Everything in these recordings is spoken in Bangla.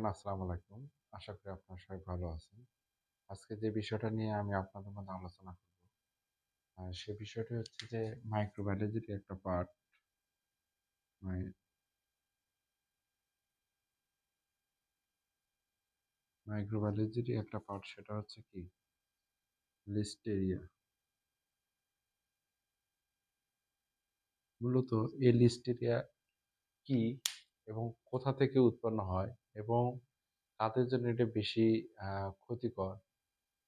এভরিওয়ান আসসালামু আলাইকুম। আশা করি আপনারা সবাই ভালো আছেন। আজকে যে বিষয়টা নিয়ে আমি আপনাদের মধ্যে আলোচনা করব, সে বিষয়টি হচ্ছে যে মাইক্রোবায়োলজির একটা পার্ট মাই মাইক্রোবায়োলজির একটা পার্ট সেটা হচ্ছে কি লিস্টেরিয়া। মূলত এই লিস্টেরিয়া কি এবং কোথা থেকে উৎপন্ন হয় এবং কাদের জন্য এটা বেশি ক্ষতিকর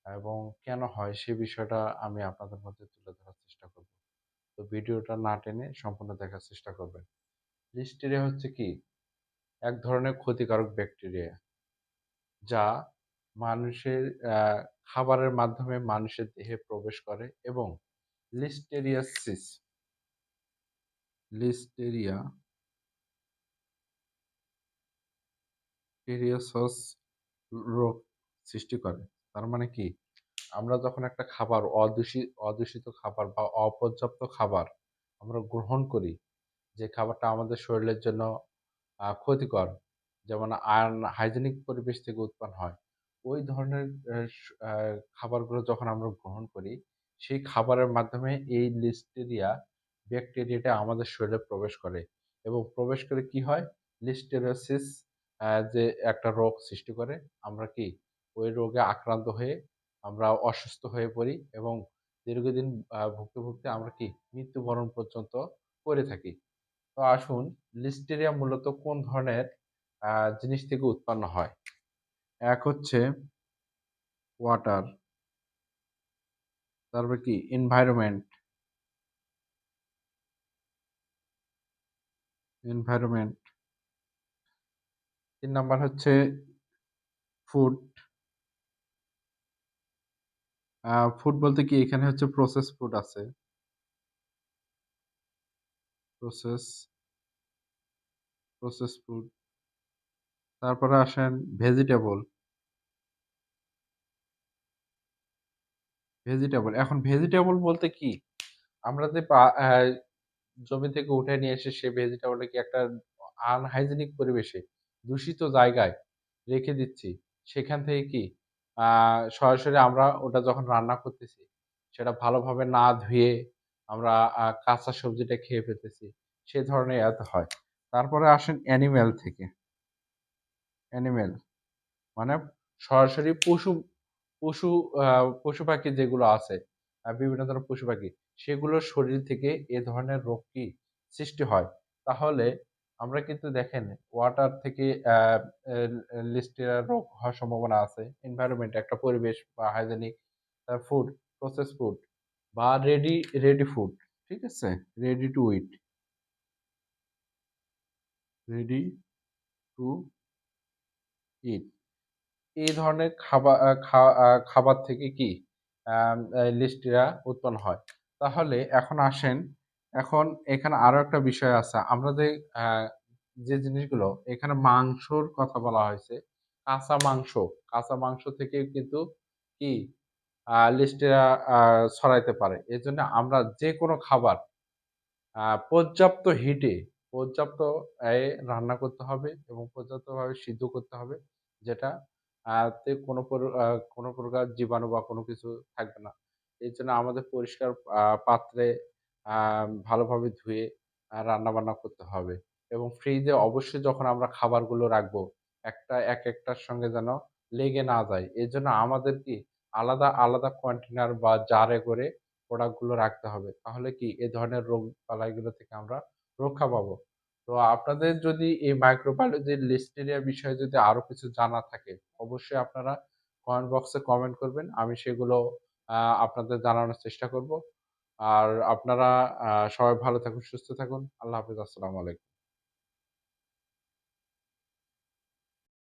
এবং কেন হয় সে বিষয়টা আমি আপনাদের মধ্যে তুলে ধরার চেষ্টা করব। তো ভিডিওটা না টেনে সম্পূর্ণ দেখার চেষ্টা করবেন। লিস্টেরিয়া হচ্ছে কি এক ধরনের ক্ষতিকারক ব্যাকটেরিয়া যা মানুষের খাবারের মাধ্যমে মানুষের দেহে প্রবেশ করে এবং লিস্টেরিয়াসিস লিস্টেরিয়া টেরিয়াসস রোগ সৃষ্টি করে। তার মানে কি আমরা যখন একটা খাবার অদূষিত খাবার বা অপর্যাপ্ত খাবার আমরা গ্রহণ করি, যে খাবারটা আমাদের শরীরের জন্য ক্ষতিকর, যেমন হাইজেনিক পরিবেশ থেকে উৎপন্ন হয়। ওই ধরনের খাবারগুলো যখন আমরা গ্রহণ করি, সেই খাবারের মাধ্যমে এই লিস্টেরিয়া ব্যাকটেরিয়াটা আমাদের শরীরে প্রবেশ করে এবং প্রবেশ করে কি হয়? লিস্টেরিওসিস যে একটা রোগ সৃষ্টি করে। আমরা কি ওই রোগে আক্রান্ত হয়ে আমরা অসুস্থ হয়ে পড়ি এবং দীর্ঘদিন ভুগতে আমরা কি মৃত্যুবরণ পর্যন্ত করে থাকি। তো আসুন, লিস্টেরিয়া মূলত কোন ধরনের আ জিনিস থেকে উৎপন্ন হয়? এক হচ্ছে ওয়াটার, তারপর কি এনভায়রনমেন্ট। ৩ নাম্বার হচ্ছে ফুড। ফুড বলতে কি এখানে হচ্ছে প্রসেস ফুড আছে। Process process food. তারপরে আসেন ভেজিটেবল। এখন ভেজিটেবল বলতে কি? আমরা যে জমি থেকে উঠে নিয়ে এসে সেই ভেজিটেবলটা কি একটা আনহাইজেনিক পরিবেশে, দূষিত জায়গায় রেখে দিচ্ছি। সেখান থেকে কি সরাসরি আমরা ওটা যখন রান্না করতেছি, সেটা ভালোভাবে না ধুয়ে আমরা কাঁচা সবজিটা খেয়ে ফেলতেছি। সে ধরনের হয়। তারপরে আসেন অ্যানিমেল থেকে। অ্যানিমেল মানে সরাসরি পশু আ পশু-পাখি যেগুলো আছে, বিভিন্ন ধরনের পশু-পাখি, সেগুলোর শরীর থেকে এ ধরনের রোগ কি সৃষ্টি হয়। তাহলে আমরা কিন্তু দেখেন ওয়াটার থেকে আ এ লিস্টেরিয়া রোগ হওয়ার সম্ভাবনা আছে। এনভায়রনমেন্ট একটা পরিবেশ বা হাইজেনিক ফুড, প্রসেস ফুড বা রেডি ফুড। ঠিক আছে? Ready to eat, ready to eat. এই ধরনের খাবার থেকে কি লিস্টেরিয়া উৎপন্ন হয়। তাহলে এখন আসেন, এখন এখানে আরো একটা বিষয় আছে। আমরা আ যে জিনিসগুলো এখানে মাংসর কথা বলা হয়েছে। কাঁচা মাংস, কাঁচা মাংস থেকেও কিন্তু কি লিস্টেরিয়া আ ছড়াইতে পারে। এজন্য আমরা যেকোনো খাবার পর্যাপ্ত হিটে, পর্যাপ্ত রান্না করতে হবে এবং পর্যাপ্তভাবে সিদ্ধ করতে হবে। যেটা তে কোনো প্রকার জীবাণু বা কোনো কিছু থাকবে না। এজন্য আমাদের পরিষ্কার পাত্রে আ ভালোভাবে ধুয়ে রান্নাবান্না করতে হবে এবং ফ্রিজে অবশ্যই যখন আমরা খাবারগুলো রাখবো, একেকটার সঙ্গে যেন লেগে না যায়। এজন্য আমাদের কি আলাদা কন্টেনার বা জারে করে প্রোডাক্ট গুলো রাখতে হবে। তাহলে কি এ ধরনের রোগ-বালাইগুলো থেকে আমরা রক্ষা পাবো। তো আপনাদের যদি এই মাইক্রোবায়োলজির লিস্টেরিয়া বিষয়ে যদি আরো কিছু জানা থাকে, অবশ্যই আপনারা কমেন্ট বক্সে কমেন্ট করবেন। আমি সেগুলো আ আপনাদের জানানোর চেষ্টা করব। আর আপনারা সবাই ভালো থাকুন, সুস্থ থাকুন। আল্লাহ হাফেজ। আসসালামু আলাইকুম।